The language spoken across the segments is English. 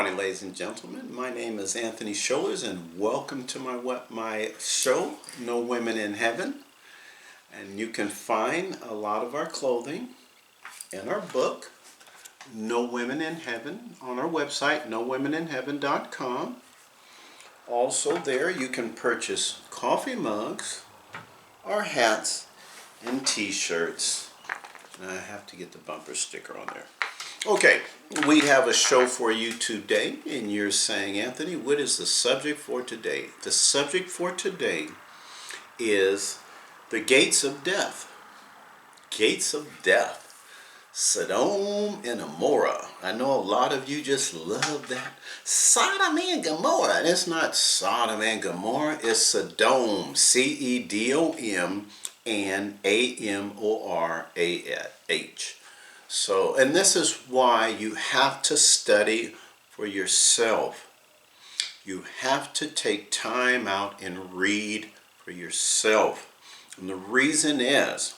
morning, ladies and gentlemen. My name is Anthony Schollers, and welcome to my show, No Women in Heaven. And you can find a lot of our clothing in our book, No Women in Heaven, on our website, nowomeninheaven.com. Also there you can purchase coffee mugs, our hats, and t-shirts. And I have to get the bumper sticker on there. Okay, we have a show for you today, and you're saying, Anthony, what is the subject for today? The subject for today is the gates of death. Gates of death. Cedom and Amorah. I know a lot of you just love that. Sodom and Gomorrah. And it's not Sodom and Gomorrah, it's Cedom. C-E-D-O-M and A-M-O-R-A-H. So, and this is why you have to study for yourself. You have to take time out and read for yourself. And the reason is,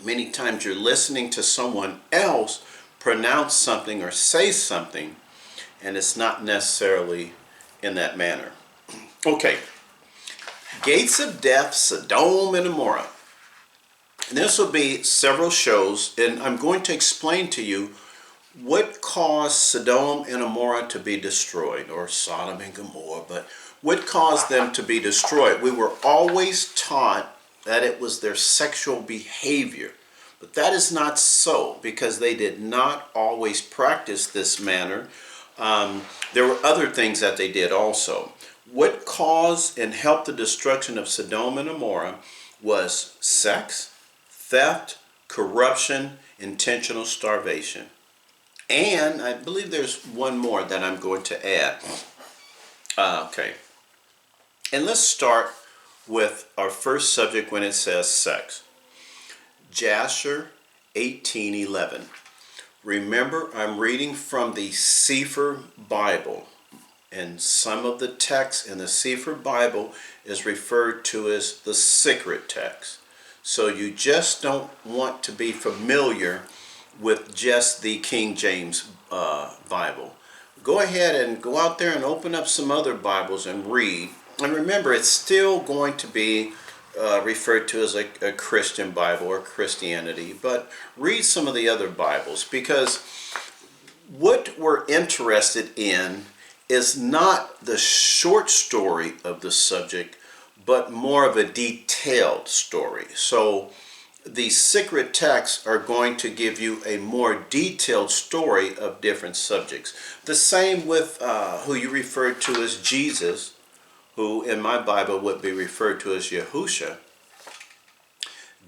many times you're listening to someone else pronounce something or say something, and it's not necessarily in that manner. Okay, gates of death, Cedom and Amorah. And this will be several shows, and I'm going to explain to you what caused Cedom and Amorah to be destroyed, or Sodom and Gomorrah, but what caused them to be destroyed. We were always taught that it was their sexual behavior, but that is not so, because they did not always practice this manner. There were other things that they did also. What caused and helped the destruction of Cedom and Amorrah was sex, theft, corruption, intentional starvation. And I believe there's one more that I'm going to add. Okay. And let's start with our first subject when it says sex. Jasher 18:11. Remember, I'm reading from the Sefer Bible. And some of the text in the Sefer Bible is referred to as the secret text. So you just don't want to be familiar with just the King James Bible. Go ahead and go out there and open up some other Bibles and read. And remember, it's still going to be referred to as a Christian Bible or Christianity. But read some of the other Bibles, because what we're interested in is not the short story of the subject, but more of a detailed story. So the secret texts are going to give you a more detailed story of different subjects. The same with who you referred to as Jesus, who in my Bible would be referred to as Yahusha.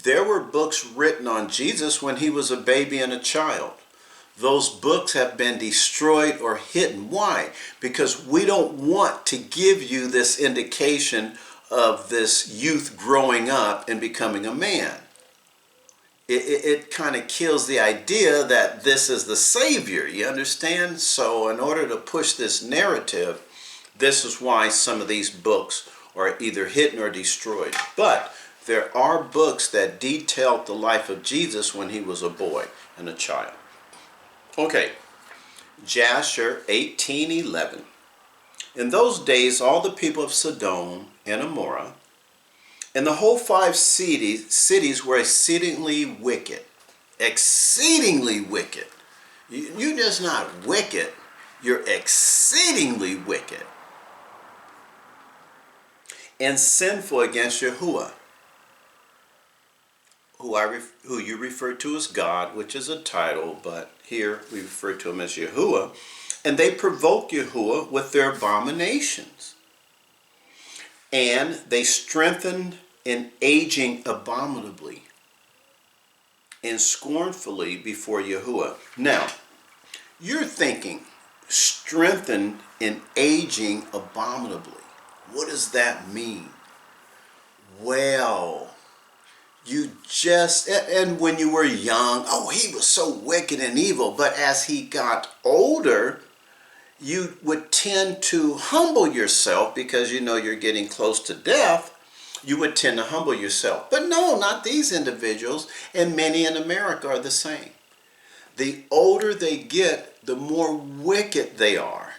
There were books written on Jesus when he was a baby and a child. Those books have been destroyed or hidden. Why? Because we don't want to give you this indication of this youth growing up and becoming a man. It kind of kills the idea that this is the Savior, you understand? So in order to push this narrative, this is why some of these books are either hidden or destroyed. But there are books that detailed the life of Jesus when he was a boy and a child. Okay, Jasher 18:11. In those days, all the people of Cedom and Amorah and the whole 5 cities were exceedingly wicked. Exceedingly wicked. You're just not wicked, you're exceedingly wicked. And sinful against Yahuwah, who you refer to as God, which is a title, but here we refer to him as Yahuwah. And they provoked Yahuwah with their abominations. And they strengthened in aging abominably and scornfully before Yahuwah. Now, you're thinking, strengthened in aging abominably. What does that mean? Well, and when you were young, oh, he was so wicked and evil. But as he got older, you would tend to humble yourself because you know you're getting close to death. You would tend to humble yourself. But no, not these individuals, and many in America are the same. The older they get, the more wicked they are.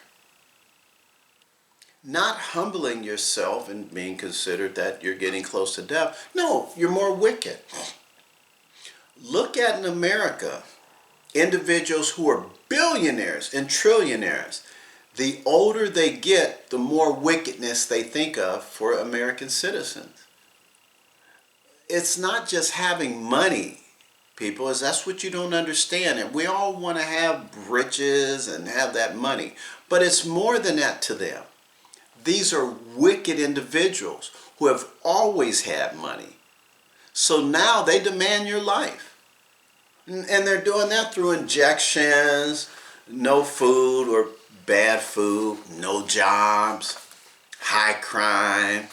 Not humbling yourself and being considered that you're getting close to death. No, you're more wicked. Look at in America, individuals who are billionaires and trillionaires. The older they get, the more wickedness they think of for American citizens. It's not just having money, people, is that's what you don't understand. And we all want to have riches and have that money. But it's more than that to them. These are wicked individuals who have always had money. So now they demand your life. And they're doing that through injections, no food or bad food, no jobs, high crime,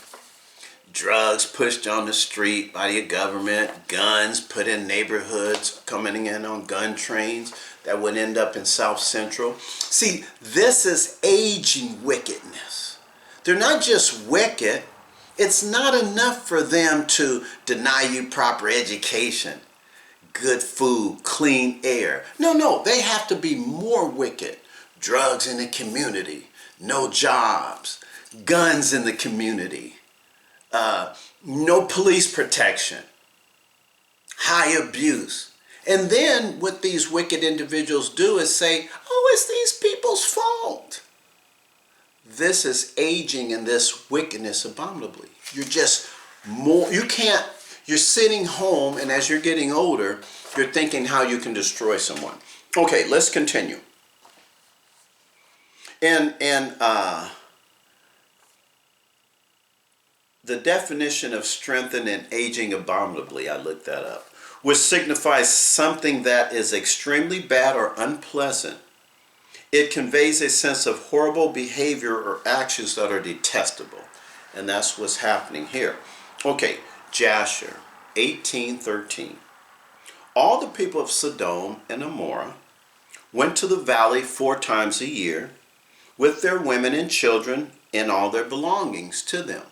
drugs pushed on the street by the government, guns put in neighborhoods, coming in on gun trains that would end up in South Central. See, this is aging wickedness. They're not just wicked. It's not enough for them to deny you proper education, good food, clean air. No, they have to be more wicked. Drugs in the community, no jobs, guns in the community, no police protection, high abuse. And then what these wicked individuals do is say, oh, it's these people's fault. This is aging in this wickedness abominably. You're just more, you're sitting home, and as you're getting older, you're thinking how you can destroy someone. Okay, let's continue. And the definition of strengthen and aging abominably, I looked that up, which signifies something that is extremely bad or unpleasant. It conveys a sense of horrible behavior or actions that are detestable. And that's what's happening here. Okay, Jasher 18:13. All the people of Cedom and Amorah went to the valley 4 times a year with their women and children and all their belongings to them.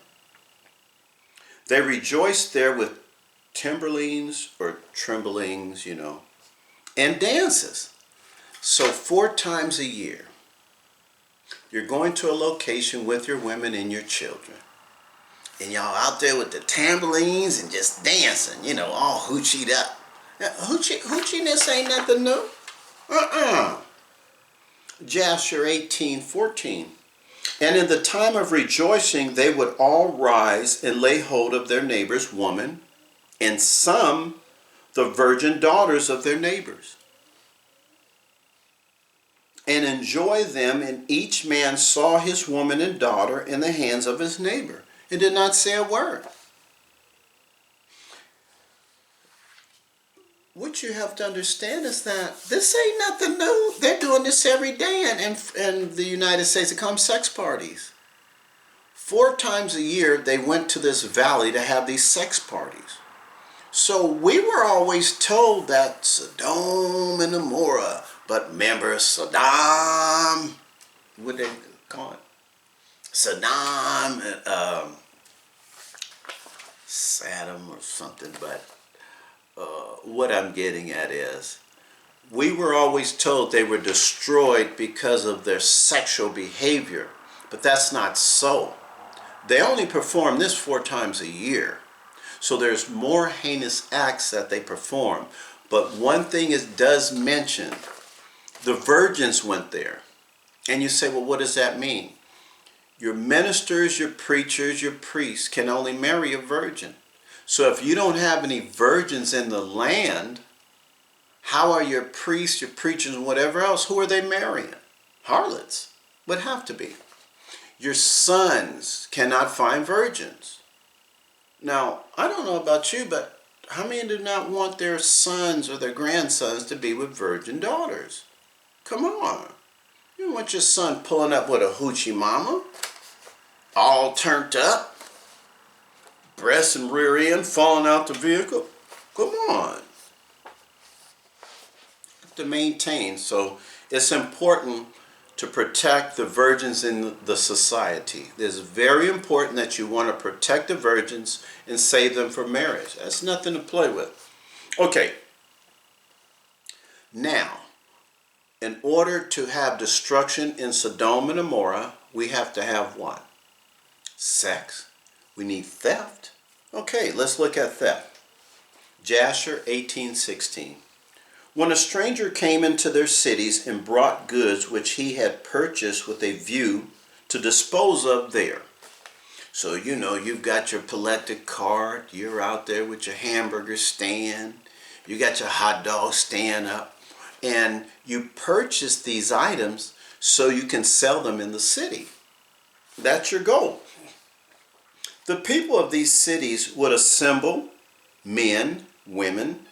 They rejoiced there with timbrelines or tremblings, and dances. So 4 times a year, you're going to a location with your women and your children. And y'all out there with the tambourines and just dancing, all hoochied up. Hoochiness ain't nothing new. Jasher 18:14. And in the time of rejoicing, they would all rise and lay hold of their neighbor's woman, and some the virgin daughters of their neighbors, and enjoy them, and each man saw his woman and daughter in the hands of his neighbor, and did not say a word. What you have to understand is that this ain't nothing new. They're doing this every day in the United States. They call them sex parties. 4 times a year, they went to this valley to have these sex parties. So we were always told that Cedom and Amorah, but remember Cedom, what they call it? Cedom, Cedom or something, but what I'm getting at is, we were always told they were destroyed because of their sexual behavior, but that's not so. They only perform this 4 times a year. So there's more heinous acts that they perform. But one thing it does mention, the virgins went there. And you say, well, what does that mean? Your ministers, your preachers, your priests can only marry a virgin. So if you don't have any virgins in the land, how are your priests, your preachers, and whatever else, who are they marrying? Harlots would have to be. Your sons cannot find virgins. Now, I don't know about you, but how many do not want their sons or their grandsons to be with virgin daughters? Come on. You don't want your son pulling up with a hoochie mama, all turned up, breast and rear end falling out the vehicle. Come on. You have to maintain. So it's important to protect the virgins in the society. It's very important that you want to protect the virgins and save them for marriage. That's nothing to play with. Okay. Now, in order to have destruction in Cedom and Amorah, we have to have what? sex. We need theft. Okay, let's look at theft. Jasher 18:16. When a stranger came into their cities and brought goods which he had purchased with a view to dispose of there. So you've got your collector cart, you're out there with your hamburger stand, you got your hot dog stand up, and you purchase these items so you can sell them in the city. That's your goal. The people of these cities would assemble men, women,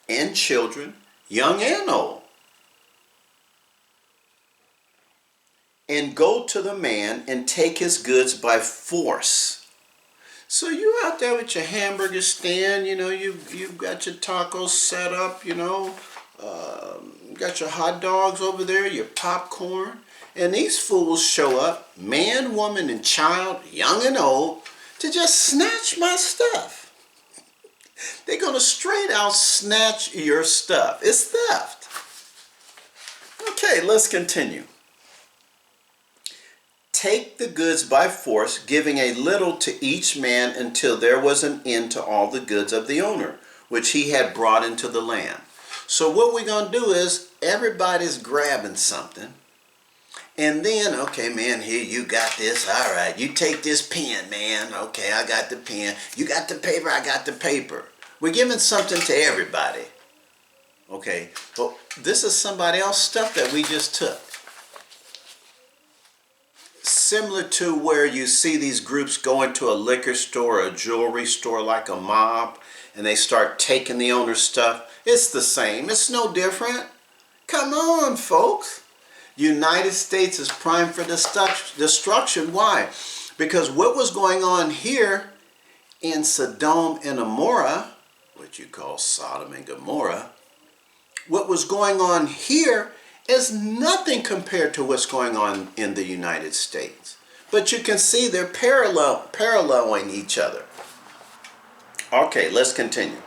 and children, young and old, and go to the man and take his goods by force. So you're out there with your hamburger stand, you've got your tacos set up, you got your hot dogs over there, your popcorn, and these fools show up, man, woman, and child, young and old, to just snatch my stuff. They're going to straight out snatch your stuff. It's theft. Okay, let's continue. Take the goods by force, giving a little to each man until there was an end to all the goods of the owner, which he had brought into the land. So what we're going to do is everybody's grabbing something. And then, okay, man, here, you got this. All right, you take this pen, man. Okay, I got the pen. You got the paper, I got the paper. We're giving something to everybody. Okay, but this is somebody else's stuff that we just took. Similar to where you see these groups go into a liquor store or a jewelry store like a mob, and they start taking the owner's stuff. It's the same. It's no different. Come on, folks. United States is primed for destruction. Why? Because what was going on here in Cedom and Amorah, what you call Sodom and Gomorrah, what was going on here is nothing compared to what's going on in the United States. But you can see they're paralleling each other. Okay, let's continue.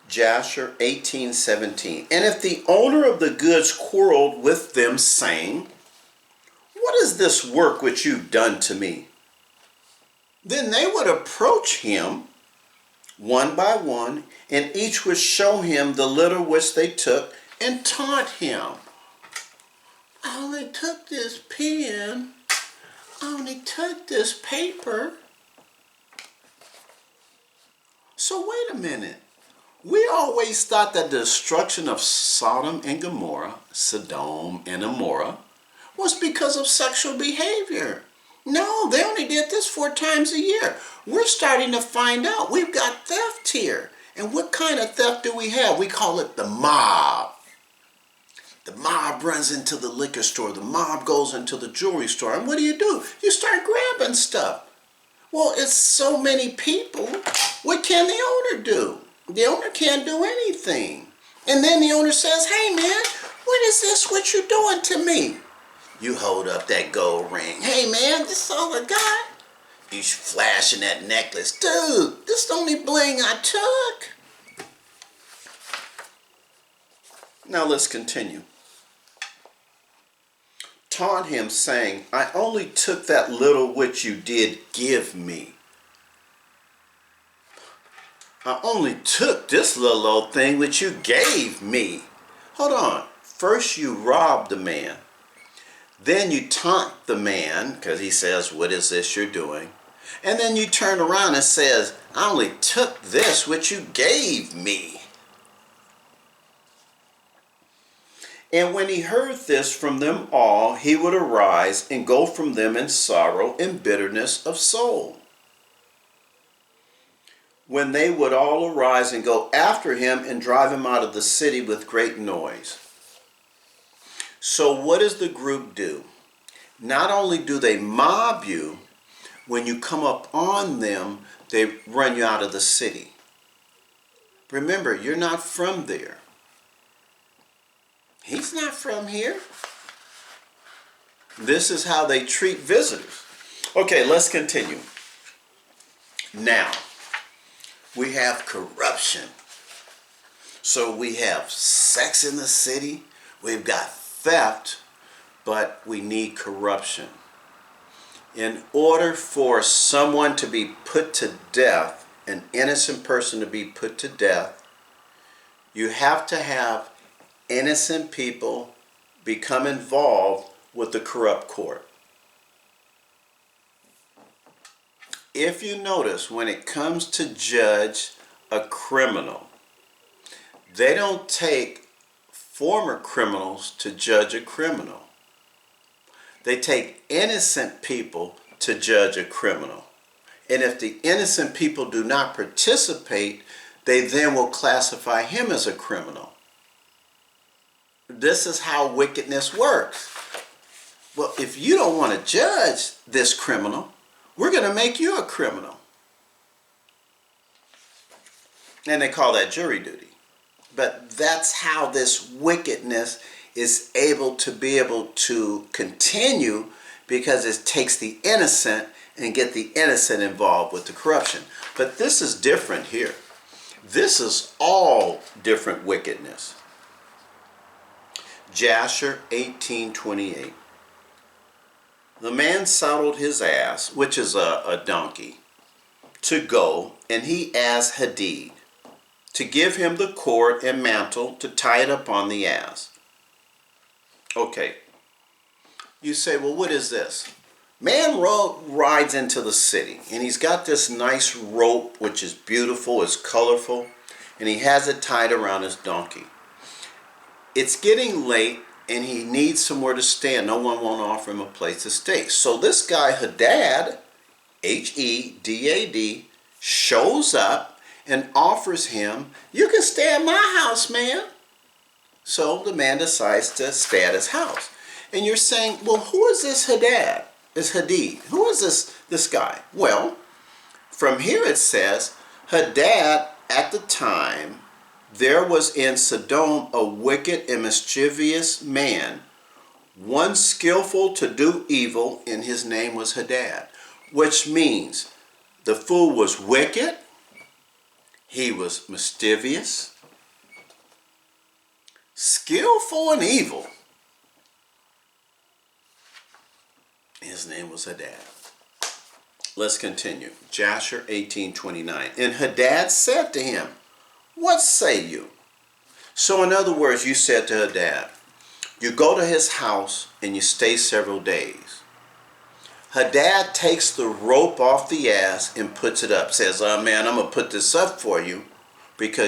Jasher 18:17. And if the owner of the goods quarreled with them, saying, what is this work which you've done to me? Then they would approach him one by one, and each would show him the little which they took, and taunt him. I only took this pen. I only took this paper. So wait a minute. We always thought that the destruction of Sodom and Gomorrah, Cedom and Amorah, was because of sexual behavior. No, they only did this 4 times a year. We're starting to find out we've got theft here. And what kind of theft do we have? We call it the mob. The mob runs into the liquor store. The mob goes into the jewelry store. And what do? You start grabbing stuff. Well, it's so many people. What can the owner do? The owner can't do anything. And then the owner says, hey man, what is this? What you doing to me? You hold up that gold ring. Hey man, this is all I got. You flashing that necklace. Dude, this is the only bling I took. Now let's continue. Taunt him, saying, I only took that little which you did give me. I only took this little old thing which you gave me. Hold on. First you rob the man. Then you taunt the man because he says, what is this you're doing? And then you turn around and says, I only took this which you gave me. And when he heard this from them all, he would arise and go from them in sorrow and bitterness of soul. When they would all arise and go after him and drive him out of the city with great noise. So what does the group do? Not only do they mob you, when you come up on them, they run you out of the city. Remember, you're not from there. He's not from here. This is how they treat visitors. Okay, let's continue. Now, we have corruption. So we have sex in the city. We've got theft, but we need corruption. In order for someone to be put to death, an innocent person to be put to death, you have to have innocent people become involved with the corrupt court. If you notice, when it comes to judge a criminal, they don't take former criminals to judge a criminal. They take innocent people to judge a criminal. And if the innocent people do not participate, they then will classify him as a criminal. This is how wickedness works. Well, if you don't want to judge this criminal, we're going to make you a criminal. And they call that jury duty. But that's how this wickedness is able to continue, because it takes the innocent and get the innocent involved with the corruption. But this is different here. This is all different wickedness. Jasher 18:28. The man saddled his ass, which is a donkey, to go, and he asked Hadid to give him the cord and mantle to tie it upon the ass. Okay. You say, well, what is this? Man rides into the city, and he's got this nice rope, which is beautiful, it's colorful, and he has it tied around his donkey. It's getting late, and he needs somewhere to stay. No one won't offer him a place to stay. So this guy, Hadad, Hedad, shows up and offers him, you can stay at my house, man. So the man decides to stay at his house. And you're saying, well, who is this Hadad? This Hadid? Who is this guy? Well, from here it says, Hadad, at the time, there was in Cedom a wicked and mischievous man, one skillful to do evil, and his name was Hadad. Which means the fool was wicked, he was mischievous, skillful and evil. His name was Hadad. Let's continue. Jasher 18:29. And Hadad said to him, what say you? So in other words, you said to Hadad, you go to his house and you stay several days. Hadad takes the rope off the ass and puts it up. Says, man, I'm going to put this up for you because